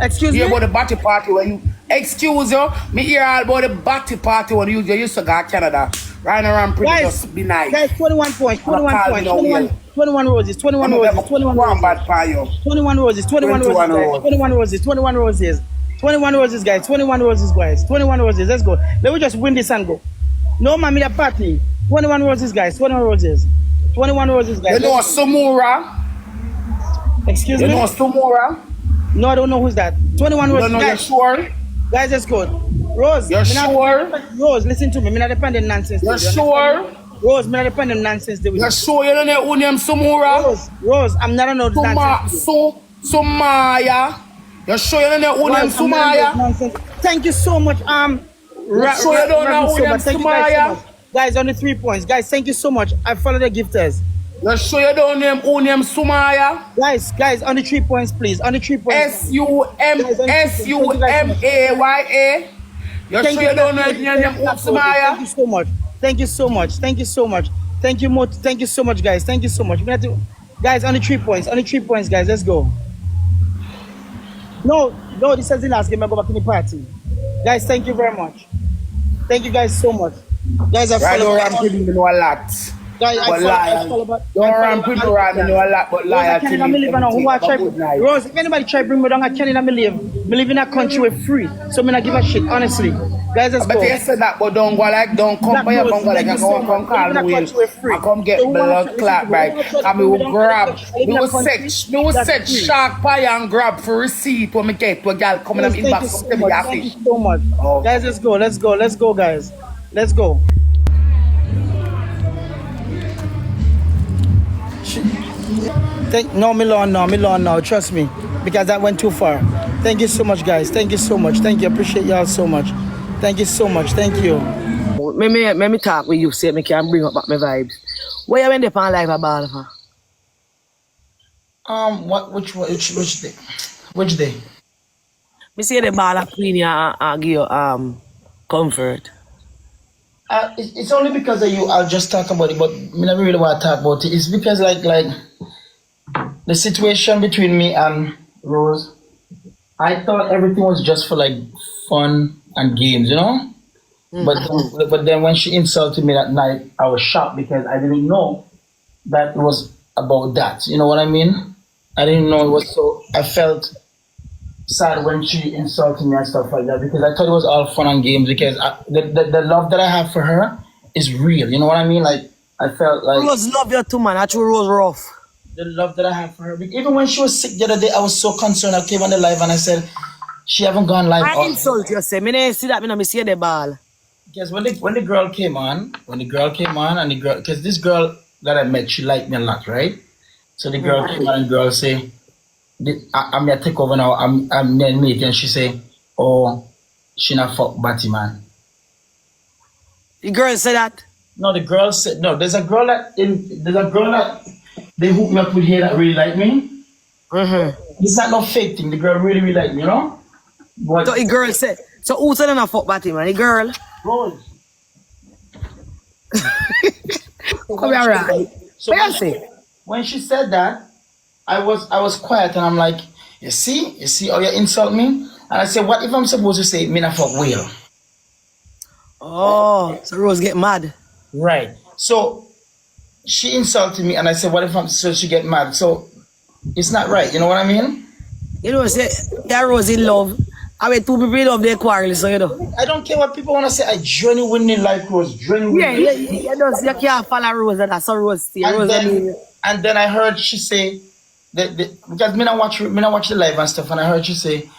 Excuse me? Hear about the batty party when you excuse you. Me hear all about the batty party when you used to go to Canada. Riding around pretty just be nice. Guys, 21 points, 21 points, 21 roses, 21 I'm roses, 21 one roses. bad for you. 21 roses, 21 roses, guys. 21 roses, 21 roses. 21 roses, guys. 21 roses, guys. 21 roses. Let's go. Let me just win this and go. No, mommy, the party. 21 roses, guys. 21 roses. 21 roses, guys. You know Sumura? Excuse me? You know Sumura? No, I don't know who's that. 21 roses, No, guys. you're sure? Guys, let's go. Rose. You're sure? Rose, listen to me. I'm not depending nonsense. You're sure? Rose, I'm not depending nonsense. You're sure you don't know who named Sumura? Rose, I'm not on no nonsense. Sumaya. You're sure you don't know who named Sumaya? Thank you so much. You're sure you don't know who named Sumaya? Guys, only 3 points. Guys, thank you so much. I follow the gifters. You're sure you don't know who named Sumaya? Guys, only 3 points, please. Only 3 points. Sumaya. You're sure you don't know who named Sumaya? Thank you so much. Thank you so much. Thank you so much. Thank you so much, guys. Thank you so much. Guys, only 3 points. Only 3 points, guys. Let's go. No, this is the last game. I go back to the party. Guys, thank you very much. Thank you guys so much. Guys, I follow you know a lot. Guys, but liar. Don't run people around, you know a lot, but liar. Rose, if anybody try to bring me down, I can't even live. Me live in a country with free, so me not give a shit, honestly. Guys, let's go. But you said that, but don't go like, don't come by your bungo like, I come call me, I come get blood clot, right? And me will grab, me will set shark pie and grab for receipt when me get to a girl coming up in back. Thank you so much. Guys, let's go, guys. Let's go. No, Milan, no, trust me, because that went too far. Thank you so much, guys. Thank you so much. Thank you. Appreciate y'all so much. Thank you so much. Thank you. Let me talk with you, say me can bring up back my vibes. Where you went there on live about for? Which day? Which day? Me say the ball of Queen and give you comfort. It's only because of you. I'll just talk about it, but I never really want to talk about it. It's because like the situation between me and Rose, I thought everything was just for like fun and games, you know. Mm-hmm. But then when she insulted me that night, I was shocked because I didn't know that it was about that. You know what I mean? I didn't know it was so. I felt sad when she insulted me and stuff like that because I thought it was all fun and games because the love that I have for her is real. You know what I mean? Like I felt like Rose love you too, man. Actually, Rose rough. The love that I have for her. Even when she was sick the other day, I was so concerned. I came on the live and I said, she haven't gone live. I insult you, say. Me didn't see that. Me see the ball. Because when the girl came on, and the girl, because this girl that I met, she liked me a lot, right? So the girl came on and the girl say, I'm gonna take over now. I'm mate, and she say, "Oh, she not fuck Batty man." The girl said that. No, the girl said no. There's a girl that they hooked me up with here that really like me. It's not no fake thing. The girl really like me, you know. But so the girl said. So who said not fuck Batty man? The girl. Rose. Come here, right? So when she said that, I was quiet and I'm like, you see how you insult me? And I said, what if I'm supposed to say me not fuck Will? Oh, so Rose get mad. Right. So she insulted me and I said, what if I'm so she get mad? So it's not right, you know what I mean? You know, say that Rose in love. I mean, two people love their quarrel, so you know. I don't care what people want to say. I genuinely like Rose. Genuinely. Yeah. You can't follow Rose, and that's how Rose stay. And then I heard she say, because me not watch the live and stuff, and I heard she say,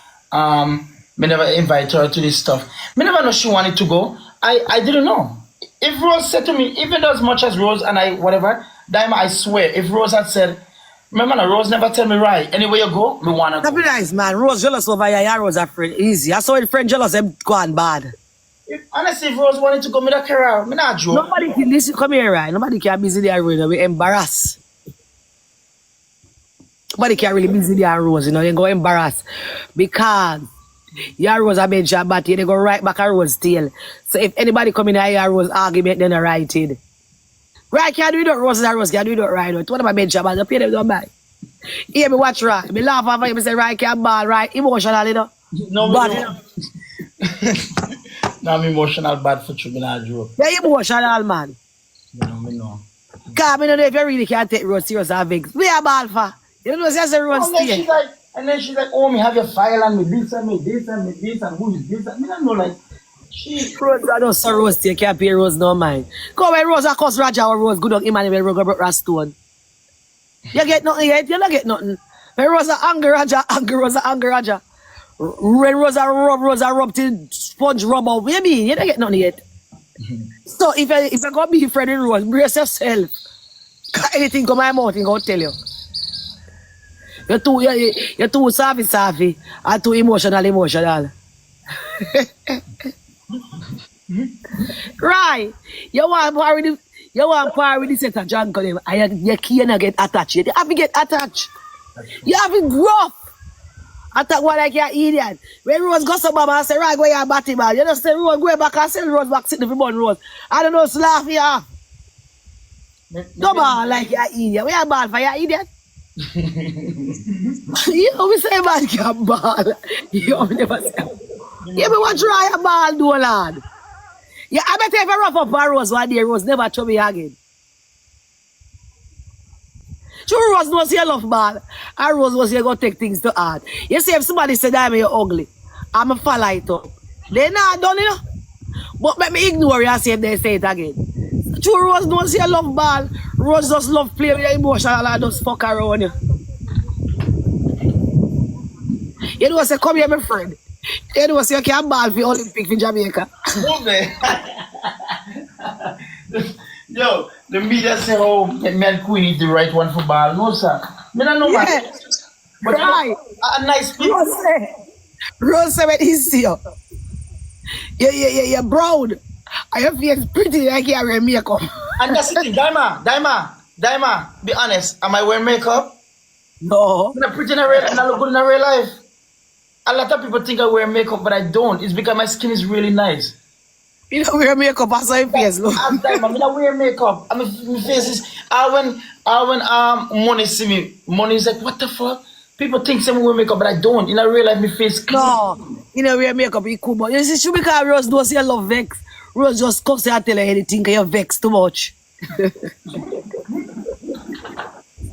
me never invite her to this stuff. Me never know she wanted to go. I didn't know. If Rose said to me, even as much as Rose and I, whatever, Dyema, I swear, if Rose had said, remember, Rose never tell me right. Anywhere you go, me wanna go. That'd be nice, man. Rose jealous over you. Yeah, Rose a friend. Easy. I saw a friend jealous. Them gone bad. Honestly, if Rose wanted to go, me not care out. Me not joke. Nobody can listen. Come here, right? Nobody can busy there. We embarrass. Nobody can really busy there, Rose. You know, they go embarrass because your Rose a bench but they go right back at Rose tail. So if anybody come in here, Rose argument, then they right in. Right, can't do it, Rose and Rose can't do it right. What about bench but they pay them don't buy. Hear me watch right. Me laugh over him, say right can ball, right? Emotional, you know. No, Bad, me you no. know. No, I'm emotional bad for you, me not joke. Yeah, emotional, man. Me know. Cause me don't know if you really can take Rose serious or vex. We are ball for. You know, just a Rose stay. And then she's like, oh, me have your file and me this and me this and me this and who is this? And me don't know, like, she. Rose, I don't say Rose stay. Can't pay Rose no mind. Come when Rose, I cause Raja or Rose, good on Emmanuel, Rose, broke Rastone. You get nothing yet? You don't get nothing. When Rose, anger Raja, anger Rose, anger Raja. When Rose, rub till sponge rub out. What you mean? You don't get nothing yet. So if I go be friend with Rose, brace yourself. Anything come my mouth, I'm going to tell you. You're too savvy, and too emotional. Right. You want power with the set of junk on them, and you can't get attached. You have to get attached. You have to grow. Attack one like you're idiot. When Rose goes to Mama and say, right, go your batty man. You just say, Rose, go back and send Rose back sitting for one Rose. I don't know, laugh you off. No ball like you're idiot. We are ball for you idiot. You know, we say man can ball. You know, we never say. You know what try a ball do, lad? Yeah, I bet if I rough up a Rose one day, Rose never trouble me again. Sure, Rose knows you love ball. And Rose was you go take things to heart. You see, if somebody said I'm ugly, I'm a fall it up. They not done, you know. But let me ignore you and see if they say it again. True, Rose knows you love ball. Rose just love play with your emotional and just fuck around you. You know, say, come here, my friend. You know, say, you can ball for Olympic in Jamaica. Yo, the media say, oh, me and Queen is the right one for ball. No, sir. Me don't know, man. But right. A nice people. Rose say, when he see you. You're brown. And your face pretty like you're wearing makeup. And that's the thing, Dyema, be honest. Am I wearing makeup? No. I'm not pretty in a real life, and I look good in a real life. A lot of people think I wear makeup, but I don't. It's because my skin is really nice. You don't wear makeup, I saw your face, look. I'm Dyema, I don't wear makeup. I mean, my face is, when money see me, money is like, what the fuck? People think someone wear makeup, but I don't. In a real life, my face clean. No, you know, wear makeup, you cool, but you see, should because Rose knows you love vex. Rose just comes and tell you anything because you vex too much.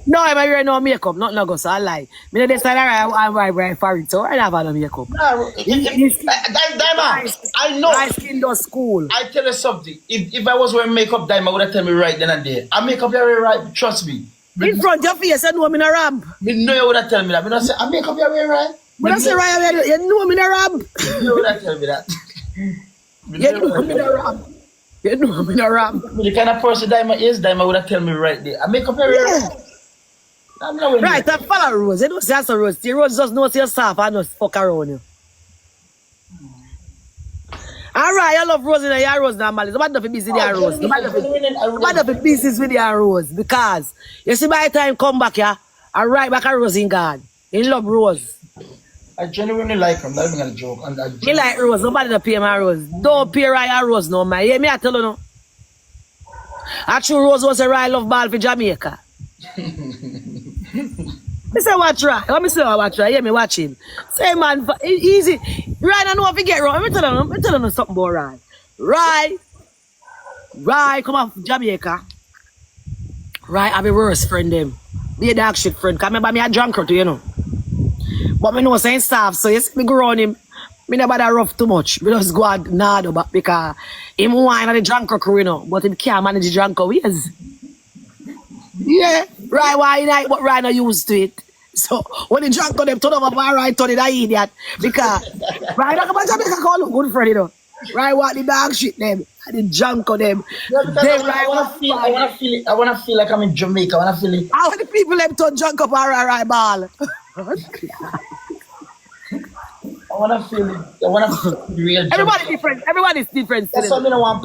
No, I'm wearing no makeup, not no go, so I lie. Me no decide I'm wearing for it, so I don't have no makeup. No, Dyema, I know. My skin does cool. I tell you something. If I was wearing makeup, Dyema would have tell me right then and there. I make up very right, trust me. In front of your face, I know I'm in a ramp. Me know you would have tell me that. Me not say, I make up very right. But I say right, you know I'm in a ramp. You would have tell me that. You know I'm in a ramp. You know I'm in a ramp. The kind of person Dyema is, Dyema would have tell me right there. I make up very right. I'm not right, I follow Rose. You don't say that's a Rose. The Rose just knows yourself and just fuck around you. Alright, I love Rose and your Rose normally. It's about the business with your Rose. It's about the business with your Rose. Because you see by the time come back here, I right back a Rose in God. You love Rose. I genuinely like him. Not even a joke. You like Rose. Nobody don't pay my Rose. Don't pay your Rose no man. Yeah, me I tell you no. Actually, Rose was a right love ball for Jamaica. I say watch right. Let me say watch right. Yeah, me watch him. Say man, easy. Right, I know if you get wrong. Let me tell you something about Ryan. Right, come off Jamaica. Right, I'm a worst friend them. Be a dog shit friend. Cause remember me a drunker too, you know. But me know saying soft, so you see me go around him. Me never that rough too much. Me just go out nado back because him wine at the drunker crew, you know. But him can't manage the drunker ways. Yeah, right, why night, but right now used to it. So when the drunk on them turn over my right turn it an idiot. Because right now come on Jamaica call look good friend, you know. Right, what the dog shit them and the drunk on them. I wanna feel like I'm in Jamaica. I wanna feel it. How the people them turn drunk up right ball. I wanna feel it. I wanna feel the real Everybody different. Everybody's different. That's what I don't want.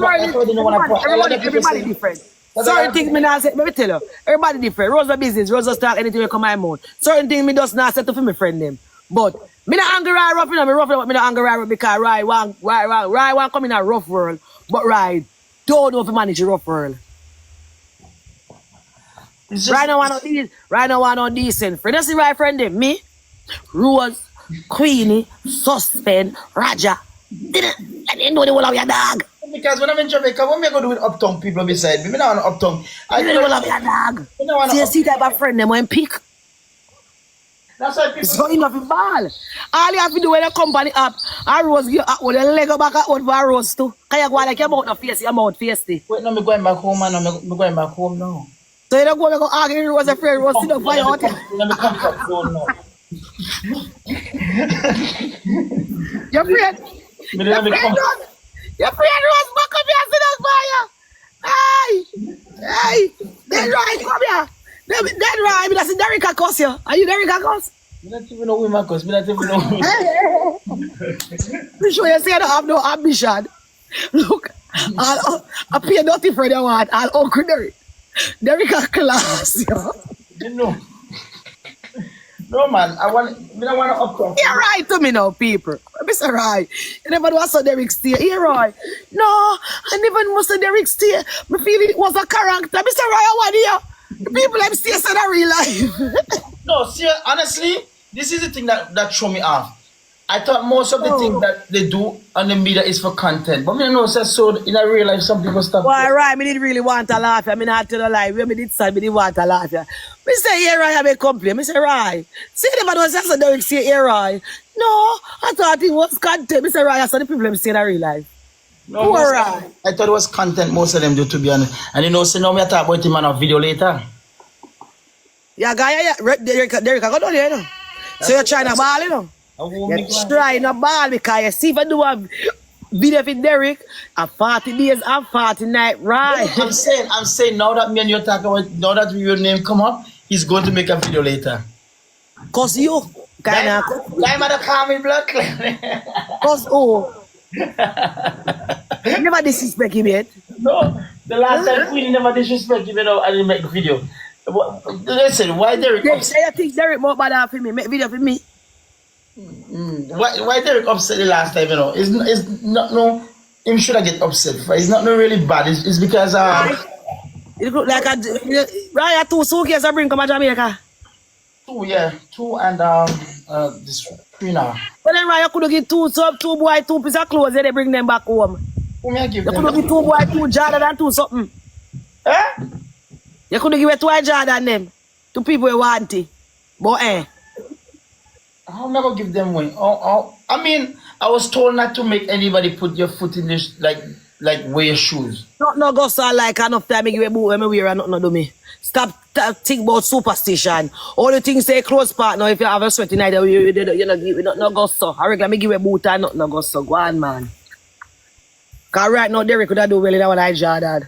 Everybody different. Certain things me not say, let me tell you, everybody different. Rose a business, Rose just talk anything will come my mouth. Certain things me just not set to for my friend them. But me not angry right rough, you know, me rough but me not angry right because right one come in a rough world, but right don't know if you manage a rough world. It's just, Right now, one on decent friend. You see my friend them? Me, Rose, Queenie, Suspend, Raja. I didn't know the whole of your dog. because when I'm in Jamaica, what am I going to do with uptown people beside me? I don't want uptown. I didn't know the whole of your dog. I don't want See, you see type of friend them when pick. That's why people. So enough in ball. All you have to do when the company up, I Rose give with the leg back out for a Rose too. Can you go like your mouth no face, your mouth face. Wait, no, I'm going back home, man. I'm going back home now. So you don't go argue with Rose, a friend Rose, sit up for your out. Let me come back home now. Your friend. Your friend Rose back up here, sit up for you. Hey, then right, come here. Then right, that's Derek Akos you. Are you Derek Akos? I don't even know who my cause. I don't even know who. You sure you say I don't have no ambition? Look, I pay nothing for the one. I'll Uncle Derek. Derek a class, yo. You know. No, man. I don't want to uptown. You're right to me now, people. Mr. Right. You never was so Derek stay. You're right. No, I never was so Derek stay. I feel it was a character. Mr. Right, I want here. The people I'm still saying are real life. No, see, honestly, this is the thing that threw me off. I thought most of the things that they do on the media is for content. But I know so in a real life, some people stop. Well, right, I didn't really want to laugh. I mean, I had to lie. When I did say, I didn't want to laugh. I say, yeah, right, I may complain. I say, right. See, the man was just a Derek say, yeah, right. No, I thought it was content. I say, right, I saw the people I'm saying in real life. No, right. I thought it was content most of them do, to be honest. And you know, so now we talk about him on a video later. Yeah, guy, yeah. Derek, I got down here, you know. So you're trying to ball, you know. You're trying to ball because you see if I do a video with Derek, at 40 days and 40 nights, right? I'm saying now that me and you talk about, now that your name come up, he's going to make a video later. Cause you kind of... Dyema the call me blood. Cause never disrespect him yet. No, the last time we never disrespect him, I didn't make a video. Listen, why Derek upset? You think Derek more bad for me? Make video for me? Why Derek upset the last time, It's not no, him should have get upset. It's not no really bad. It's because it look like right, 2 suitcases I bring come to Jamaica. 2 and this 3 now. But then right, you could give 2 boy 2 pieces of clothes and they bring them back home. Who may I give You them? could give 2 boy 2 Jordan and 2 something. Eh? You could give 2 Jordan them to people who want it. But How am I gonna give them away? I mean, I was told not to make anybody put your foot in this, like wear your shoes. no go so like enough time I give a boot when I wear and nothing do me. Stop think about superstition. All the things say close partner. If you have a sweaty night, you know give it no go so. I regular me give a boot and nothing no go so. Go on, man. Cause right now Derek could do well in that one I Jordan.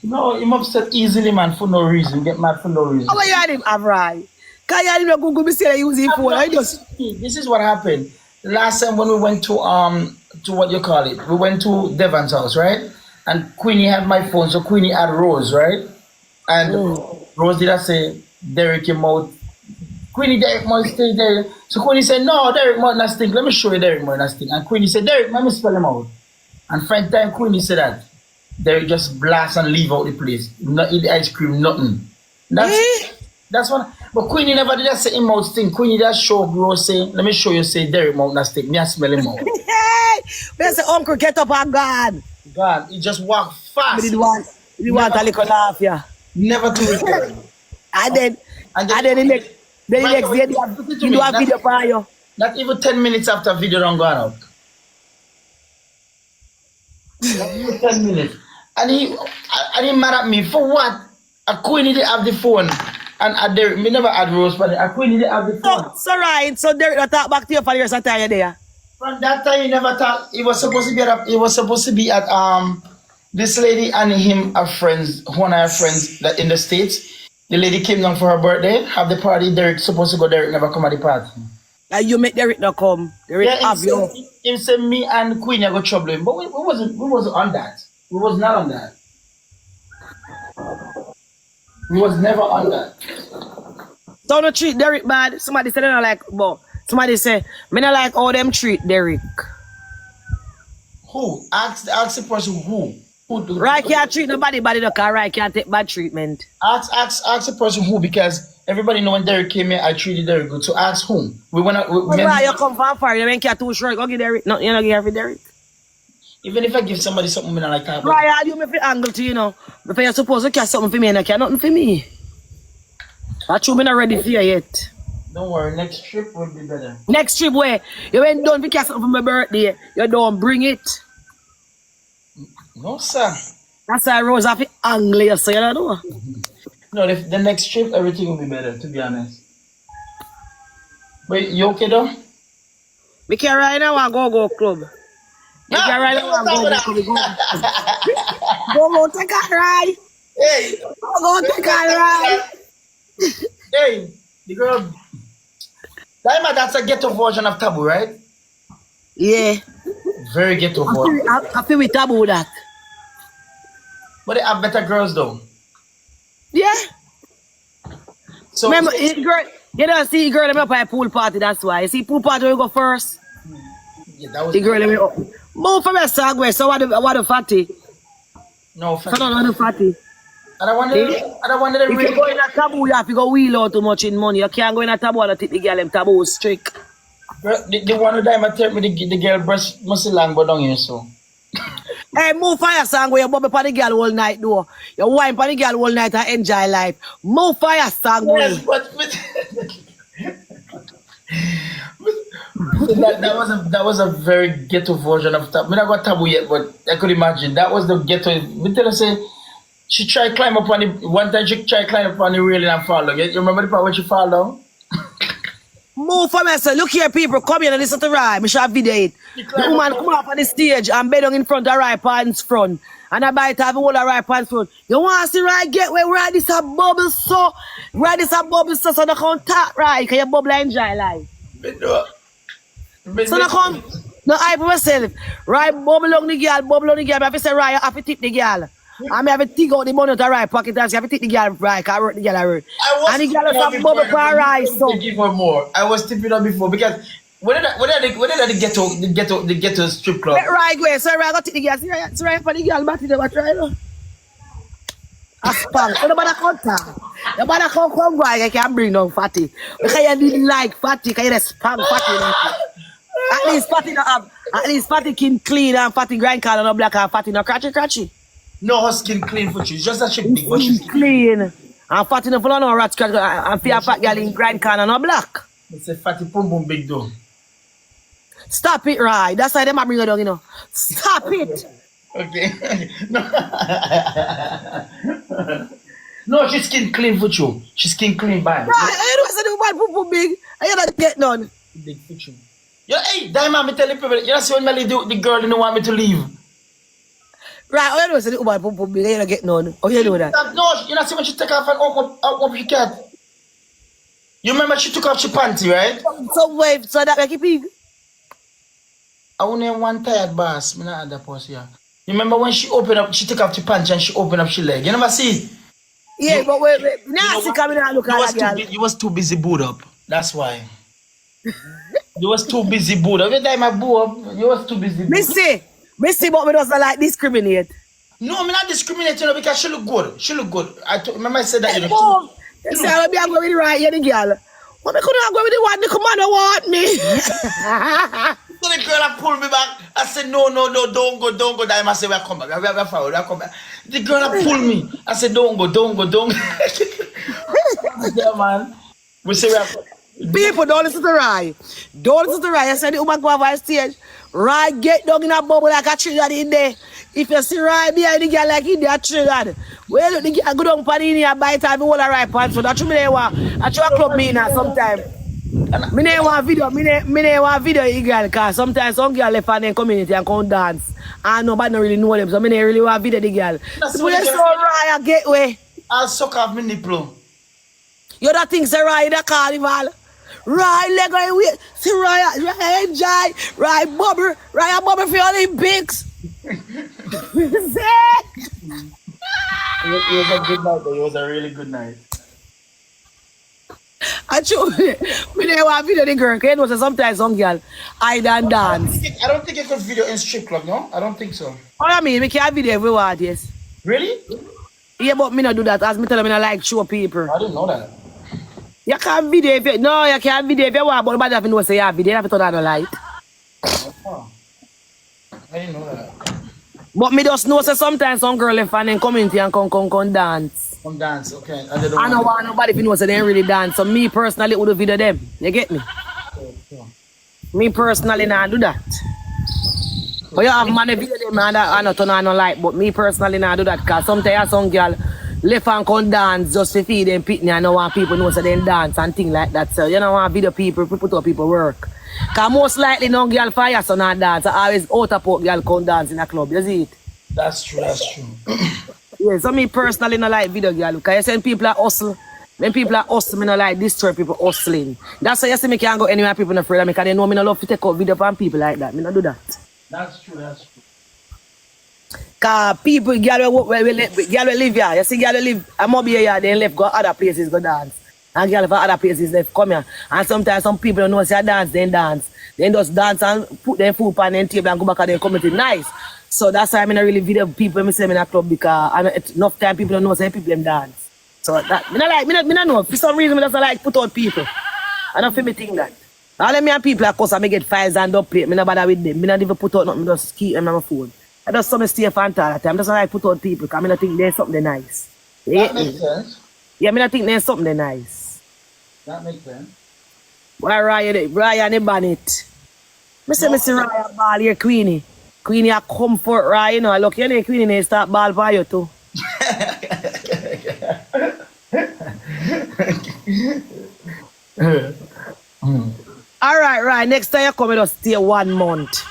No, him upset easily, man, for no reason. Get mad for no reason. How you had him have right? Can you had him no Google me say use his phone? This is what happened. Last time when we went to what you call it, we went to Devon's house, right? And Queenie had my phone, so Queenie had Rose, right? And Rose did I say, Derek, your mouth. Queenie, Derek must stay there. So Queenie said, no, Derek must not stink. Let me show you Derek must not stink. And Queenie said, Derek, let me spell him out. And friend time Queenie said that. Derek just blast and leave out the place. Not eat ice cream, nothing. That's what. But Queenie never did that say him out stink. Queenie just show Rose say, let me show you say Derek mouth not stink. Me I smell him out. Hey, where's the uncle get up and gone? God, he just walk fast. He did want a little laugh, yeah. Never to return. And then the next day you do a video for you. Not even 10 minutes after video don't go out. Not even 10 minutes. And he mad at me for what? A Queenie didn't have the phone. And Derek, me never had Rose, but a Queenie didn't have the phone. So right, so Derek not talk back to you for the rest of the time there. From that time he never talked. He was supposed to be at this lady and him are friends, one of her friends that in the States. The lady came down for her birthday, have the party. Derek supposed to go. Derek never come at the party. Like you make Derek not come. Derek have you. Him say me and Queenie got trouble him, but we wasn't on that. We was not on that. We was never on that. Don't treat Derek bad. Somebody said they don't like, but somebody say me not like how them treat Derek. Who? Ask the person who. Right can't treat nobody body no car right can't take bad treatment. Ask the person who, because everybody know when Derek came here, I treated Derek good. So ask whom. We wanna. Right, you come from far. You ain't care too short. Go get Derek. No, you not give every Derek. Even if I give somebody something, I like that. Right, you me fi angle to you know. Before you supposed to care something for me, and I care nothing for me. That's true. Me not ready for you yet. Don't worry. Next trip will be better. Next trip where you ain't done for care something for my birthday, you don't bring it. No, sir. That's why Rose have to angle you, so you don't know. No, the next trip, everything will be better, to be honest. But you okay though? Me care right now and go club. Me care right now and go club. Go take a ride. Hey. Go take a ride. Hey, the girl. Dyema, that's a ghetto version of Taboo, right? Yeah. Very ghetto version. I feel with Taboo that. But they have better girls though. Yeah. So remember, girl, you don't see girl them up at a pool party, that's why. You see pool party we go first. Yeah, that was the girl them up. Move from your sagway, so what the fatty? No, fatty. So no, the fatty. I don't want to if you go in a Taboo, you have to go wheel out too much in money. You can't go in a Taboo and take the girl them Taboo strict. Girl, the one who Dyema tell me the girl breast must long go down here, so. Hey, move fire song where you bubble for the girl all night though. You wine for the girl all night and enjoy life. Move fire song. Yes, but that was a very ghetto version of Taboo. I mean, I got Taboo yet, but I could imagine that was the ghetto. We tell her say she tried climb up on the one time she tried climb up on the railing and fall down. You remember the part when she fall down? Move for me, sir. Look here, people. Come here and listen to Rye. I shall video it. The woman come up on the stage and bed down in front of Rye pants front. And I bite have all the Rye pants front. You want to see Rye get where Rye this a bubble so? Rye this a bubble so they can't talk Rye. Can you bubble and enjoy life? So they can't. No, I myself. Rye bubble on the girl. I have to say Rye, I have to tip the girl. I have to take out the money to Rye pocket and I have to take the girl Rye. I work the girl. And the girl have a bubble for Rye. So give her more. I was tipping her before because when did the ghetto strip club? Let Rye go. So Rye go take the girl. See Rye for the girl. But they watch Rye. A spank. So nobody contact. Nobody come Rye. I can bring down Fatty. Because you didn't like Fatty. Because you spank Fatty. At least Fatty no have. At least Fatty can clean and Fatty grind color no black and Fatty no cratchy. No, her skin clean for you. It's just that she big, but she's clean. And Fatty no follow no rat scratch and fear fat girl in grind can no black. It's a fatty pum pum big though. Stop it, right? That's why them a bring her down, you know. Stop it. Okay. No, she's skin clean for you. She's skin clean bad. Right, I don't say the one pum pum big. I you not get none. Big for you. Hey, Dyema, me tell you people, you know see when Melly do the girl didn't want me to leave. Right, oh, you know, say the woman pum pum big, you don't get none. Oh, you know that? No, you know, see when she take off and open up her cat. You remember she took off her panty, right? Some wave, so that like a pig. I only have one tired boss, me not other post here. You remember when she opened up, she took off her panty and she opened up her leg. You never see? Yeah, but wait, nasty coming out look at that girl. You was too busy booed up. That's why. You was too busy booed up. Every time I boo up, you was too busy booed up. Missy, but me doesn't like discriminate. No, I'm not discriminating her because she look good. She look good. Remember I said that. You know, you say I will be going with the right here, the girl. But me couldn't go with the one the commander want me. So the girl pulled me back. I said, no, don't go. Dyema said, we'll come back. We'll come back. The girl pulled me. I said, don't go. Yeah, man. We say people don't listen to Rye. Don't listen to Rye. I said the woman go over the stage. Rye get down in a bubble like a Trinidad in there. If you see Rye behind the girl like in there, Trinidad. Well, the girl go down for the in here, bite and all the right pants. So that's what I want. I try to club me now sometime. Me never want video. Me never want video you girl because sometimes some girl left on the community and come dance. And nobody don't really know them. So me never really want video the girl. So when you saw Rye a gateway. I'll suck off my nipple. You don't think say Rye in the carnival? Rye leg on wait. See Rye enjoy. Rye bubble for Olympics. It was a good night though. It was a really good night. I choose me they want video the girl. You know, so sometimes some girl hide and dance. I don't think you could video in strip club, no? I don't think so. What I mean, we can't video everywhere, yes. Really? Yeah, but me not do that. As me tell them, I like show people. I didn't know that. You can't video if you, no, you can't video if you want, but nobody have to know say you have video, you have to turn on the light. Oh. I didn't know that. But me just know say sometimes some girl in fan in community and come dance. Come dance, okay. I don't want nobody to know say they ain't really dance. So me personally would video them. You get me? Me personally not do that. But you have man video them and I not turn on no light. But me personally not do that because sometimes some girl left and come dance just to feed them pitney and don't want people know so they dance and things like that. So you don't want video people put up people work. Because most likely no girl fire so not dance. Always out of port girl come dance in a club. You see it? That's true, that's true. Yeah, so me personally not like video girl. Because you send people that hustle. When people are hustling, me not like destroy people hustling. That's why you see me can't go anywhere people not afraid of me because they know me not love to take out video from people like that. Me not do that. That's true, that's true. Cause people, girl will live here. You see girl will live, I'm up here, then left go other places go dance. And girl for other places left come here. And sometimes some people don't know say dance, then dance. Then just dance and put their food on their table and go back and then come to nice. So that's why I'm not really video people when I say I'm in a club because enough time people don't know say people them dance. So that me not know. For some reason I just like put out people. I don't feel me think that. All of me and people of course I may get files and up plate. Me not bother with them. Me not even put out nothing, just keep them on my phone. I just some stay for all the time. I just like put out people because I don't think there's something nice. That makes sense. Yeah, I don't think there's something nice. That makes sense. Why Ryan the Bonnet? I see Ryan ball here, Queenie. Queenie a comfort Ryan, you know. Look, you know Queenie they start ball for you too. Alright, next time you come, just stay 1 month.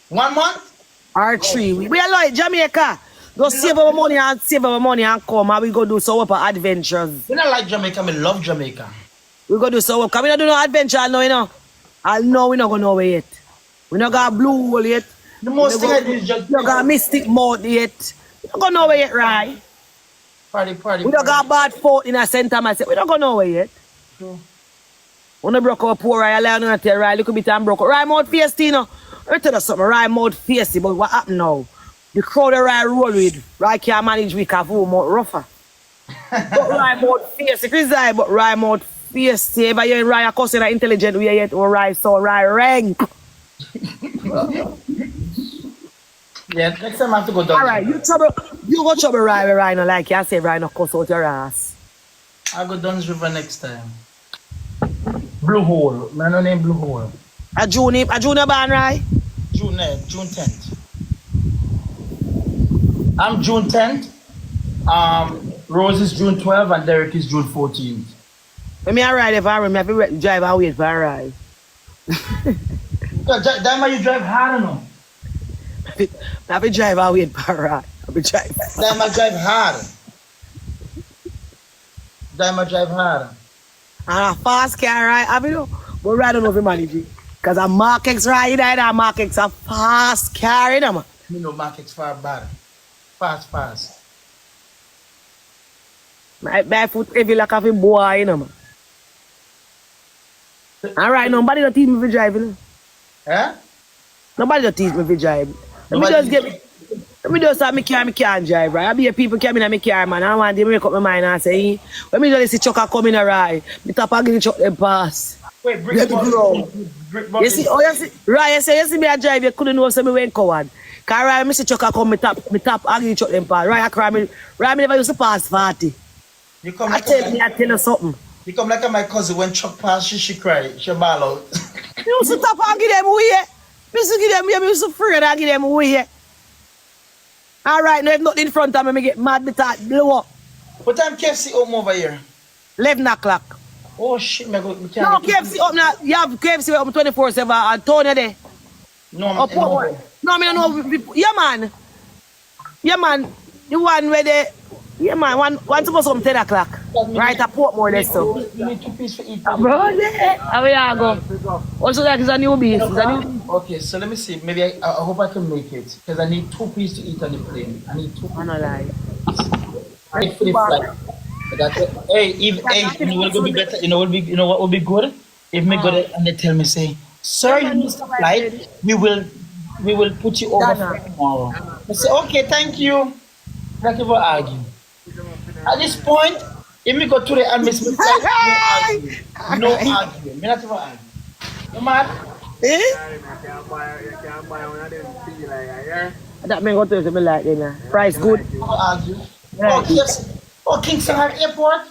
1 month? Or 3 weeks. We are like Jamaica. Just save our money and come and we go do some adventures. We don't like Jamaica, I love Jamaica. We go do some because we don't do no adventure now, you know. I know we not go nowhere yet. We not got blue hole yet. The most thing I do is just... We not got mystic mode yet. We don't go nowhere yet, right? Party. We don't got bad fort in a center myself. We don't go nowhere yet. True. When I broke up poor Ryan, I learned to tell Ryan, look a bit and broke up. Ryan mouth feisty, you know. Let me tell you something, Ryan mouth feisty, but what happened now? The crowd that Ryan roll with, Ryan can't manage with because who more rougher. But Ryan mouth feisty, Chris I, but Ryan mouth feisty. But you Ryan cussing an intelligent way yet, or Ryan so Ryan rank. Yeah, next time I have to go down. Alright, you go trouble Ryan no like you say Ryan no cuss out your ass. I'll go Duns River next time. Blue Hole. My name Blue Hole. A June ban, right? June 10th. I'm June 10th. Rose is June 12th and Derek is June 14th. When me arrive if I remember, I have to drive and wait for a ride. Dyema, you drive hard no? I have to drive and wait for a ride. Dyema drive hard. Dyema drive hard. And a fast car ride, I mean, but I don't know if you manage it. Because a Mark X ride, and Mark X a fast car, you know, man. Me know Mark X far bad. Fast. My foot heavy like a boy, you know, man. Alright, nobody don't teach me to drive, you know. Eh? Nobody don't teach me to drive. Let me just have me car, me can't drive, right? I be a people coming in my car, man. I want them to make up my mind and say, when me just see trucker coming a ride, me tap and give the truck them pass. Wait, brick You see, right, you see me a drive, you couldn't know say me went coward. Cause right, me see trucker come, me tap and give the truck them pass. Right, I cry me never used to pass 40. You come I tell you something. You come like my cousin when truck pass, she cry, she ball out. You used to tap and give them away. Me used to give them, me used to afraid and give them away. Alright, now if nothing in front of me, I get mad, me start blow up. What time KFC open over here? 11 o'clock. Oh shit, me can't. No, KFC open now. You have KFC open 24/7 and Tony there. No, I'm no, I don't know. Yeah, man. The one where they... Yeah, man. One supposed to come 10 o'clock. Right at Portmore there, so. You need 2 pieces for eating. Bro, there. How we are go? Also, like, it's a new beast. Okay, so let me see. Maybe I hope I can make it. Because I need 2 pieces to eat on the plane. I need 2 pieces. I don't lie. I need for the flight. That's it. Hey, if hey, you know what would be better? You know what would be good? If me go there and they tell me say, sir, you missed the flight. We will put you over for tomorrow. I say, okay, thank you. Not even argue. At this point, if me go to the and miss my flight, no arguing. Me not even argue. You mad? Eh? That man go to me like that. Price good. No argue. Yeah. Oh, yes. Oh, Kingston Airport.